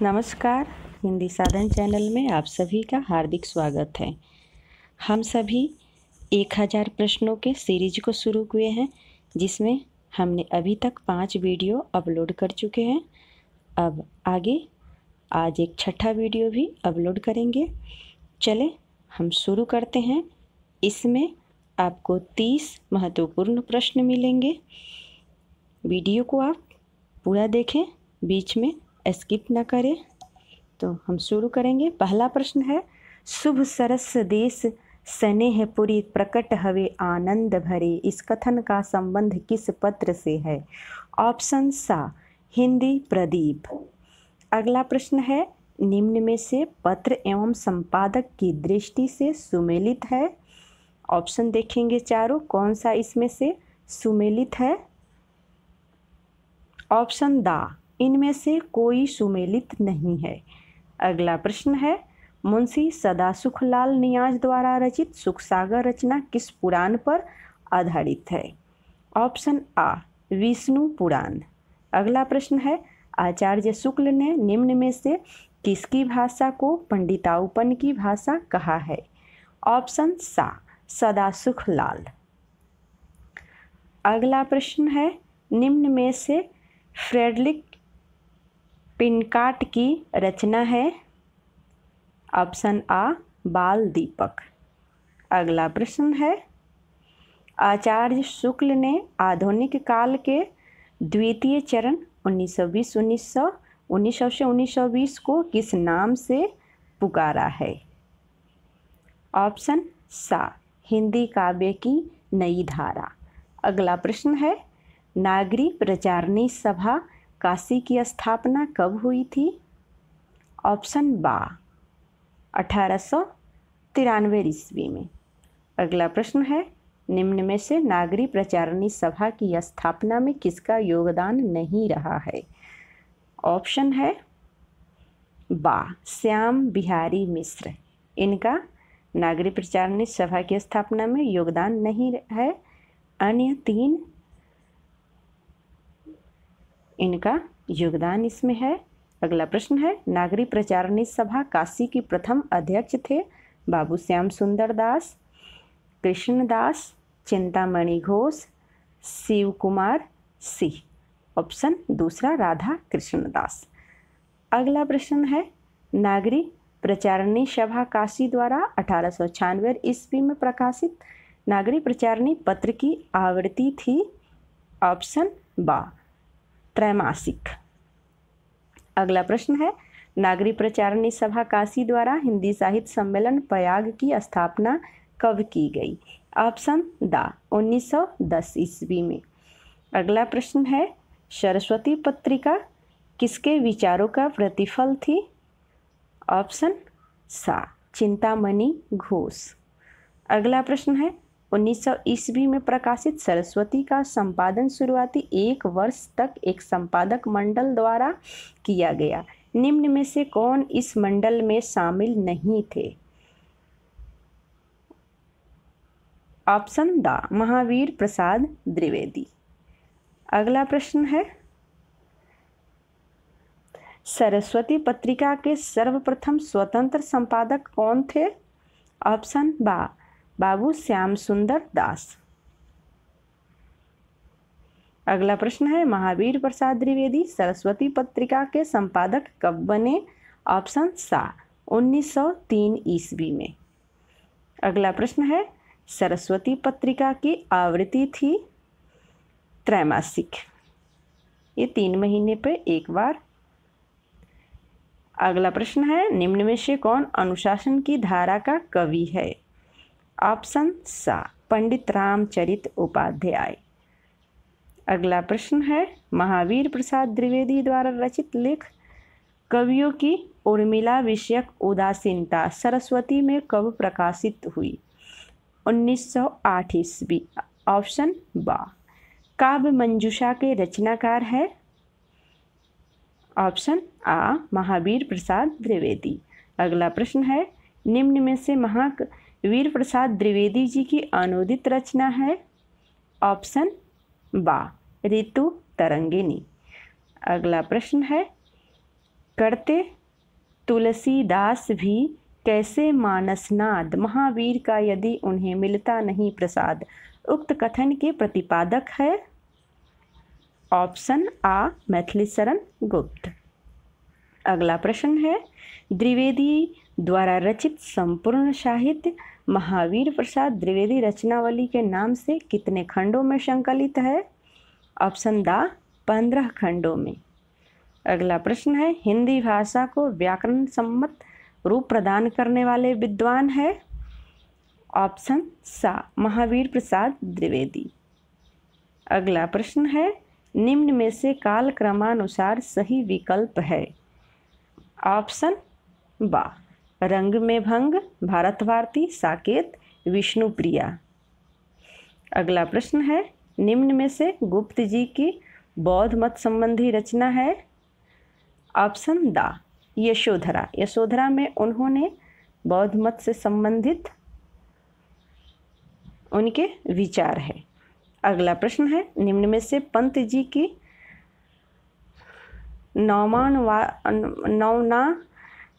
नमस्कार। हिंदी साधन चैनल में आप सभी का हार्दिक स्वागत है। हम सभी 1000 प्रश्नों के सीरीज को शुरू किए हैं, जिसमें हमने अभी तक 5 वीडियो अपलोड कर चुके हैं। अब आगे आज एक छठा वीडियो भी अपलोड करेंगे। चले हम शुरू करते हैं। इसमें आपको 30 महत्वपूर्ण प्रश्न मिलेंगे। वीडियो को आप पूरा देखें, बीच में स्किप ना करें। तो हम शुरू करेंगे। पहला प्रश्न है, शुभ सरस देश स्नेह पुरी प्रकट हवे आनंद भरे, इस कथन का संबंध किस पत्र से है? ऑप्शन सा हिंदी प्रदीप। अगला प्रश्न है, निम्न में से पत्र एवं संपादक की दृष्टि से सुमेलित है? ऑप्शन देखेंगे चारों, कौन सा इसमें से सुमेलित है? ऑप्शन दा, इनमें से कोई सुमेलित नहीं है। अगला प्रश्न है, मुंशी सदासुखलाल नियाज़ द्वारा रचित सुखसागर रचना किस पुराण पर आधारित है? ऑप्शन आ विष्णु पुराण। अगला प्रश्न है, आचार्य शुक्ल ने निम्न में से किसकी भाषा को पंडिताउपन की भाषा कहा है? ऑप्शन सा सदासुखलाल। अगला प्रश्न है, निम्न में से फ्रेडरिक पिनकाट की रचना है? ऑप्शन आ बाल दीपक। अगला प्रश्न है, आचार्य शुक्ल ने आधुनिक काल के द्वितीय चरण 1900 से 1920 को किस नाम से पुकारा है? ऑप्शन सा हिंदी काव्य की नई धारा। अगला प्रश्न है, नागरी प्रचारणी सभा काशी की स्थापना कब हुई थी? ऑप्शन बा 1893 ईस्वी में। अगला प्रश्न है, निम्न में से नागरी प्रचारणी सभा की स्थापना में किसका योगदान नहीं रहा है? ऑप्शन है बा श्याम बिहारी मिश्र। इनका नागरी प्रचारणी सभा की स्थापना में योगदान नहीं है। अन्य 3 इनका योगदान इसमें है। अगला प्रश्न है, नागरी प्रचारणी सभा काशी की प्रथम अध्यक्ष थे बाबू श्याम सुंदर दास, कृष्णदास, चिंतामणि घोष, शिव कुमार सिंह। ऑप्शन दूसरा राधा कृष्णदास। अगला प्रश्न है, नागरी प्रचारणी सभा काशी द्वारा 1896 ईस्वी में प्रकाशित नागरी प्रचारणी पत्र की आवृत्ति थी? ऑप्शन बा त्रैमासिक। अगला प्रश्न है, नागरी प्रचारणी सभा काशी द्वारा हिंदी साहित्य सम्मेलन प्रयाग की स्थापना कब की गई? ऑप्शन दा 1910 ईस्वी में। अगला प्रश्न है, सरस्वती पत्रिका किसके विचारों का प्रतिफल थी? ऑप्शन सा चिंतामणि घोष। अगला प्रश्न है, 1900 ईस्वी में प्रकाशित सरस्वती का संपादन शुरुआती 1 वर्ष तक एक संपादक मंडल द्वारा किया गया। निम्न में से कौन इस मंडल में शामिल नहीं थे? ऑप्शन दा महावीर प्रसाद द्विवेदी। अगला प्रश्न है, सरस्वती पत्रिका के सर्वप्रथम स्वतंत्र संपादक कौन थे? ऑप्शन बा बाबू श्याम सुंदर दास। अगला प्रश्न है, महावीर प्रसाद द्विवेदी सरस्वती पत्रिका के संपादक कब बने? ऑप्शन सा 1903 ईस्वी में। अगला प्रश्न है, सरस्वती पत्रिका की आवृत्ति थी त्रैमासिक, ये 3 महीने पे एक बार। अगला प्रश्न है, निम्न में से कौन अनुशासन की धारा का कवि है? ऑप्शन सा पंडित रामचरित उपाध्याय। अगला प्रश्न है, महावीर प्रसाद द्विवेदी द्वारा रचित लेख कवियों की उर्मिला विषयक उदासीनता सरस्वती में कब प्रकाशित हुई? 1908 ईस्वी। ऑप्शन बा काव्य मंजूषा के रचनाकार है? ऑप्शन आ महावीर प्रसाद द्विवेदी। अगला प्रश्न है, निम्न में से महावीर प्रसाद द्विवेदी जी की अनुदित रचना है? ऑप्शन बा ऋतु तरंगिणी। अगला प्रश्न है, करते तुलसीदास भी कैसे मानसनाद, महावीर का यदि उन्हें मिलता नहीं प्रसाद। उक्त कथन के प्रतिपादक है ऑप्शन आ मैथिली शरण गुप्त। अगला प्रश्न है, द्विवेदी द्वारा रचित संपूर्ण साहित्य महावीर प्रसाद द्विवेदी रचनावली के नाम से कितने खंडों में संकलित है? ऑप्शन दा 15 खंडों में। अगला प्रश्न है, हिंदी भाषा को व्याकरण सम्मत रूप प्रदान करने वाले विद्वान है? ऑप्शन सा महावीर प्रसाद द्विवेदी। अगला प्रश्न है, निम्न में से काल क्रमानुसार सही विकल्प है? ऑप्शन बा रंग में भंग, भारत भारती, साकेत, विष्णुप्रिया। अगला प्रश्न है, निम्न में से गुप्त जी की बौद्ध मत संबंधी रचना है? ऑप्शन दा यशोधरा। यशोधरा में उन्होंने बौद्ध मत से संबंधित उनके विचार है। अगला प्रश्न है, निम्न में से पंत जी की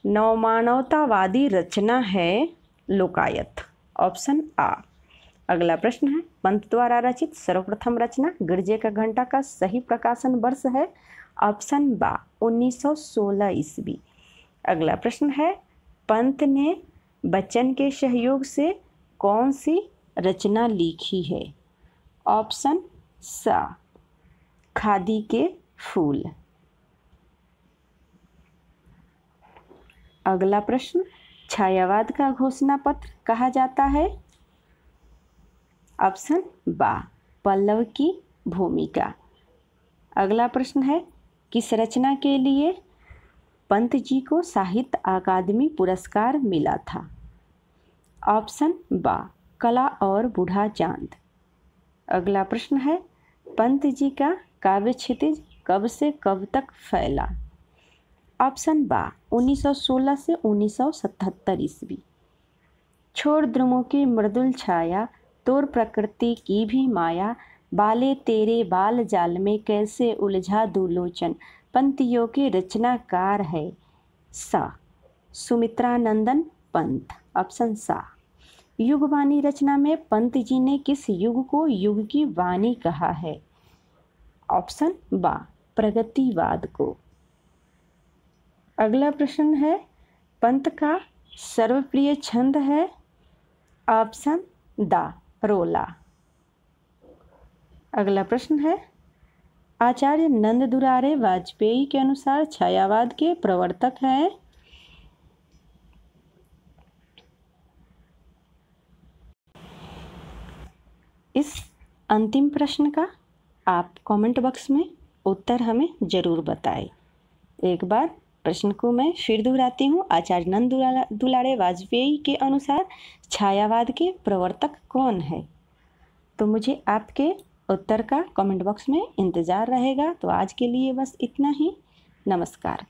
नवमानवतावादी रचना है लोकायत। ऑप्शन आ। अगला प्रश्न है, पंत द्वारा रचित सर्वप्रथम रचना गिरजे का घंटा का सही प्रकाशन वर्ष है? ऑप्शन बा 1916 ईस्वी। अगला प्रश्न है, पंत ने बच्चन के सहयोग से कौन सी रचना लिखी है? ऑप्शन सा खादी के फूल। अगला प्रश्न, छायावाद का घोषणा पत्र कहा जाता है? ऑप्शन बा पल्लव की भूमिका। अगला प्रश्न है, किस रचना के लिए पंत जी को साहित्य अकादमी पुरस्कार मिला था? ऑप्शन बा कला और बूढ़ा चांद। अगला प्रश्न है, पंत जी का काव्य क्षितिज कब से कब तक फैला? ऑप्शन बा 1916 से 1977 ईस्वी। छोड़ द्रुमों की मृदुल छाया, तोर प्रकृति की भी माया, बाले तेरे बाल जाल में कैसे उलझा दुलोचन। पंतियों के रचनाकार है? सा सुमित्रानंदन पंत। ऑप्शन सा। युगवाणी रचना में पंत जी ने किस युग को युग की वाणी कहा है? ऑप्शन बा प्रगतिवाद को। अगला प्रश्न है, पंत का सर्वप्रिय छंद है? ऑप्शन दा रोला। अगला प्रश्न है, आचार्य नंद दुलारे वाजपेयी के अनुसार छायावाद के प्रवर्तक हैं? इस अंतिम प्रश्न का आप कमेंट बॉक्स में उत्तर हमें ज़रूर बताएं। एक बार प्रश्न को मैं फिर दोहराती हूँ, आचार्य नंद दुलारे वाजपेयी के अनुसार छायावाद के प्रवर्तक कौन है? तो मुझे आपके उत्तर का कमेंट बॉक्स में इंतज़ार रहेगा। तो आज के लिए बस इतना ही। नमस्कार।